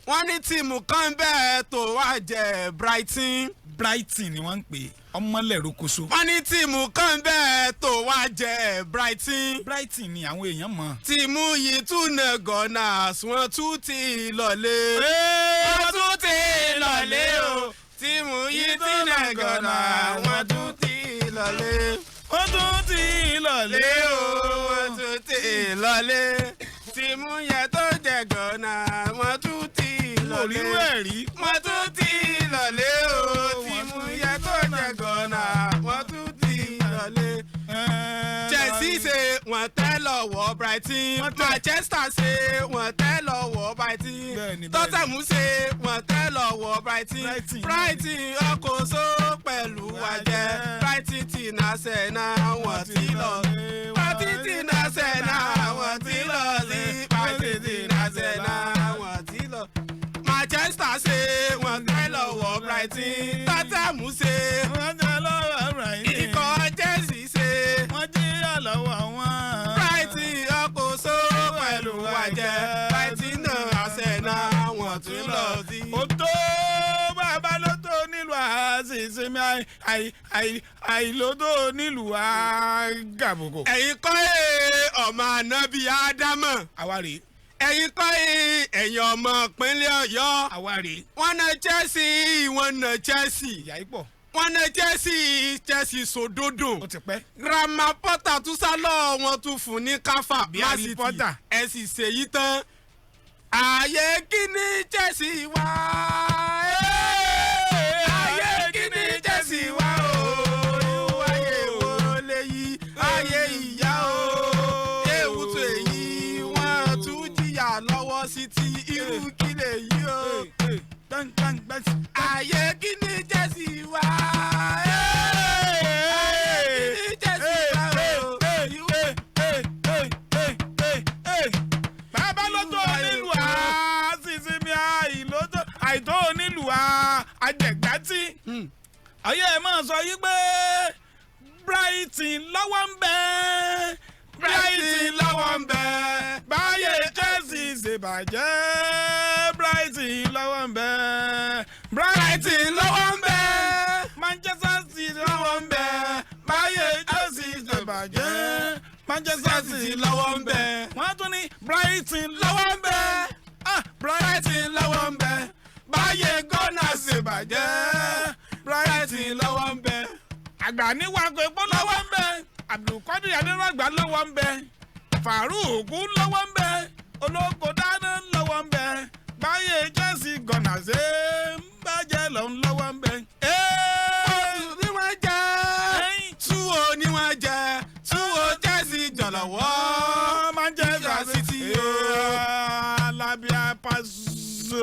wọ́n ní tíìmù kan bẹ́ẹ̀ tó wá jẹ́ Brighton. Brighton ni wọ́n ń pè ọmọlẹ́rọ̀kọ̀ṣọ́. wọ́n ní tíìmù kan bẹ́ẹ̀ tó wá jẹ́ Brighton. Brighton ni àwọn èèyàn mọ̀. tíìmù yìí tún nà Gunners wọ́n tún ti lọlé. wọ́n tún ti lọlé o. tíìmù yìí tún nà Gunners wọ́n tún ti lọlé. wọ́n tún ti lọlé o. wọ́n tún ti lọlé. tíìmù yẹn tó jẹ́ Gunners wọ́n tún ti lọlé. òrírú ẹ̀ rí. wọ́n tún ti lọlé o. tíìmù yẹn tó jẹ́ Gunners wọ́n tún ti lọlé. Chelsea ṣe wọ́n tẹ́ lọ́wọ́ Brighton. Manchester ṣe wọ́n tẹ́ lọ́wọ́ Brighton. Tottenham ṣe wọ́n tẹ́ lọ́wọ́ Brighton. Brighton ọkọ̀ só pẹ̀lú wájẹ́. Brighton ti nà sẹ́nà wọ́n ti lọ. Brighton ti nà sẹ́nà wọ́n ti lọ sí. Brighton ti nà sẹ́nà wọ́n ti lọ. Manchester ṣe wọ́n tẹ́ lọ́wọ́ Brighton. Tottenham ṣe wọ́n tẹ́ lọ́wọ́ Brighton. ikọ̀ Chelsea ṣe wọ́n jí àlọ́wọ́ wọn. Brighton ọkọ̀ só pẹ̀lú wájẹ́. Brighton náà Arsenal wọ́n tún lọ sí. ó tó bàbá ló tó nílùú àṣìṣe àìlótó nílùú àgàbòkò. ẹ̀yin kọ́ ọmọ ànábì Ádámọ̀. àwa rèé. ẹ̀yin kọ́ ẹ̀yin ọmọ ìpínlẹ̀ Ọ̀yọ́. àwa rèé. wọ́n na Chelsea wọ́n na Chelsea. ìyá yìí pọ̀. wọ́n na Chelsea sòdodo. ó ti pẹ́. Graham Potter tún sálọ wọn tún fún ní káfà. Bí Harry Potter. ẹ sì ṣèyí tán. ààyè kíní Chelsea wá. ààyè kíní Chelsea wá o. ààyè wo léyìí. ààyè ìyá o. ewúto èyí wọ́n tún jìyà lọ́wọ́ sí ti irú kí lèyí o. ààyè kíní Chelsea wá. àìtó onílùú àjẹgbátí. ayé ẹ̀ máa sọ yí pé Brighton lọ́wọ́ ń bẹ. Brighton lọ́wọ́ ń bẹ. báyé Chelsea ṣe bàjẹ́. Brighton lọ́wọ́ ń bẹ. Brighton lọ́wọ́ ń bẹ. Manchester City lọ́wọ́ ń bẹ. báyé Chelsea ṣe bàjẹ́. Manchester City lọ́wọ́ ń bẹ. wọ́n tún ní Brighton lọ́wọ́ ń bẹ. Brighton lọ́wọ́ ń bẹ. báyé Gunners ṣe bàjẹ́. Brighton lọ́wọ́ ń bẹ. àgbà níwájú epo lọ́wọ́ ń bẹ. Abdulkadir Adérọ̀gbà lọ́wọ́ ń bẹ. Farouk lọ́wọ́ ń bẹ. Olóko dáná lọ́wọ́ ń bẹ. báyé Chelsea Gunners ṣe ń bàjẹ́ lọ́wọ́ ń bẹ. ni wọ́n jẹ́. túwò ni wọ́n jẹ́. túwò Chelsea jọ̀lọ́wọ́. Manchester City. Alábíà Pàṣẹ.